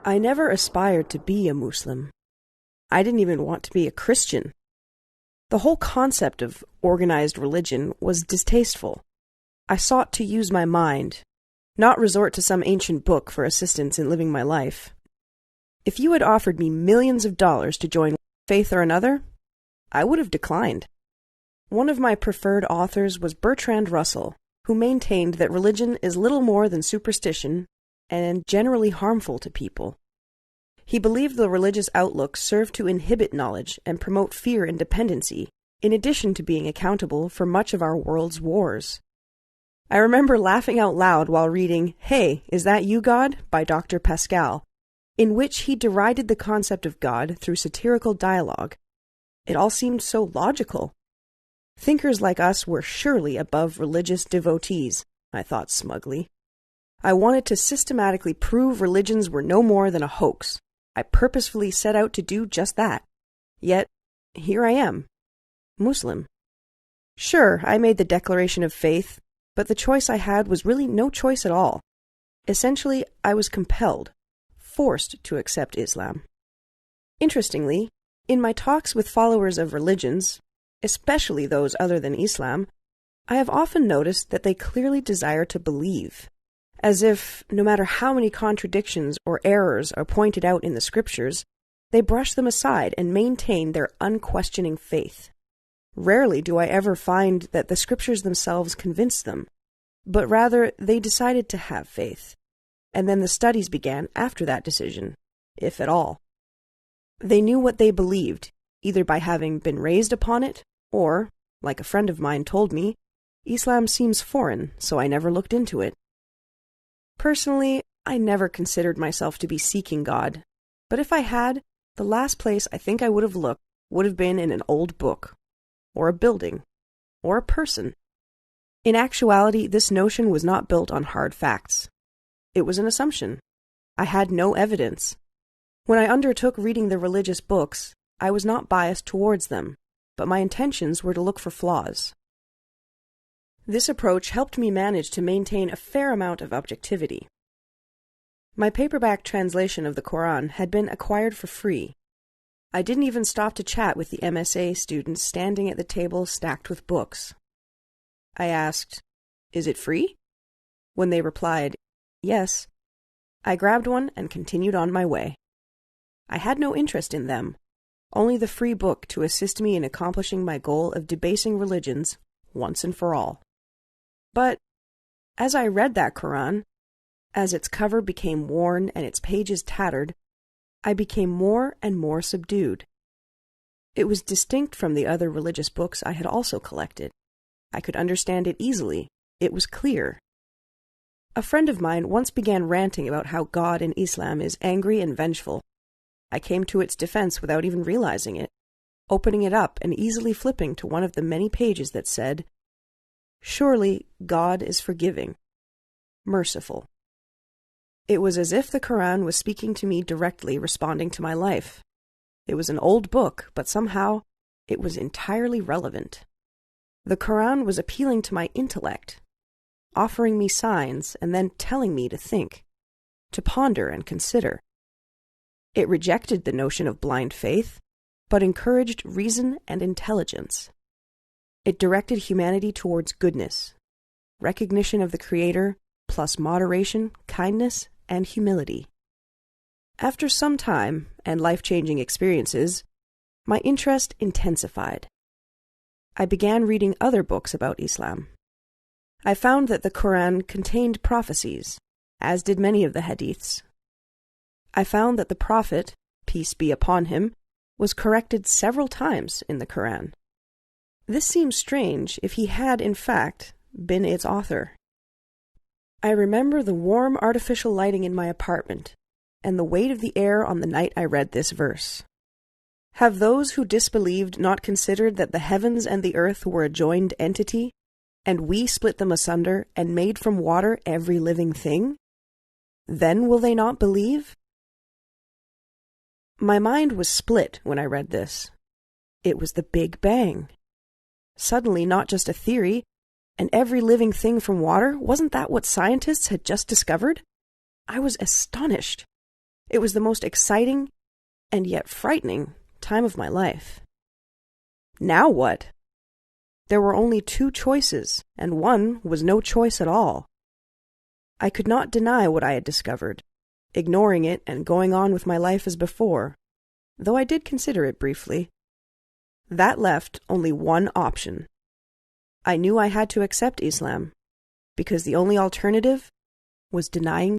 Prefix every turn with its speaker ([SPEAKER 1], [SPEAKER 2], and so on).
[SPEAKER 1] I never aspired to be a Muslim. I didn't even want to be a Christian. The whole concept of organized religion was distasteful. I sought to use my mind, not resort to some ancient book for assistance in living my life. If you had offered me millions of dollars to join one faith or another, I would have declined. One of my preferred authors was Bertrand Russell, who maintained that religion is little more than superstition and generally harmful to people. He believed the religious outlook served to inhibit knowledge and promote fear and dependency, in addition to being accountable for much of our world's wars. I remember laughing out loud while reading Hey, Is That You, God? By Dr. Pascal, in which he derided the concept of God through satirical dialogue. It all seemed so logical. Thinkers like us were surely above religious devotees, I thought smugly. I wanted to systematically prove religions were no more than a hoax. I purposefully set out to do just that. Yet, here I am, Muslim. Sure, I made the declaration of faith, but the choice I had was really no choice at all. Essentially, I was compelled, forced to accept Islam. Interestingly, in my talks with followers of religions, especially those other than Islam, I have often noticed that they clearly desire to believe, as if, no matter how many contradictions or errors are pointed out in the scriptures, they brush them aside and maintain their unquestioning faith. Rarely do I ever find that the scriptures themselves convince them, but rather they decided to have faith, and then the studies began after that decision, if at all. They knew what they believed, either by having been raised upon it, or, like a friend of mine told me, Islam seems foreign, so I never looked into it. Personally, I never considered myself to be seeking God, but if I had, the last place I think I would have looked would have been in an old book, or a building, or a person. In actuality, this notion was not built on hard facts. It was an assumption. I had no evidence. When I undertook reading the religious books, I was not biased towards them, but my intentions were to look for flaws. This approach helped me manage to maintain a fair amount of objectivity. My paperback translation of the Quran had been acquired for free. I didn't even stop to chat with the MSA students standing at the table stacked with books. I asked, "Is it free?" When they replied, "Yes," I grabbed one and continued on my way. I had no interest in them, only the free book to assist me in accomplishing my goal of debasing religions once and for all. But as I read that Quran, as its cover became worn and its pages tattered, I became more and more subdued. It was distinct from the other religious books I had also collected. I could understand it easily. It was clear. A friend of mine once began ranting about how God in Islam is angry and vengeful. I came to its defense without even realizing it, opening it up and easily flipping to one of the many pages that said, "Surely God is forgiving, merciful." It was as if the Quran was speaking to me directly, responding to my life. It was an old book, but somehow it was entirely relevant. The Quran was appealing to my intellect, offering me signs and then telling me to think, to ponder and consider. It rejected the notion of blind faith, but encouraged reason and intelligence. It directed humanity towards goodness, recognition of the Creator, plus moderation, kindness, and humility. After some time and life-changing experiences, my interest intensified. I began reading other books about Islam. I found that the Quran contained prophecies, as did many of the hadiths. I found that the Prophet, peace be upon him, was corrected several times in the Quran. This seems strange if he had, in fact, been its author. I remember the warm artificial lighting in my apartment, and the weight of the air on the night I read this verse. Have those who disbelieved not considered that the heavens and the earth were a joined entity, and we split them asunder and made from water every living thing? Then will they not believe? My mind was split when I read this. It was the Big Bang. Suddenly, not just a theory, and every living thing from water, wasn't that what scientists had just discovered? I was astonished. It was the most exciting and yet frightening time of my life. Now what? There were only two choices, and one was no choice at all. I could not deny what I had discovered, ignoring it and going on with my life as before, though I did consider it briefly. That left only one option. I knew I had to accept Islam, because the only alternative was denying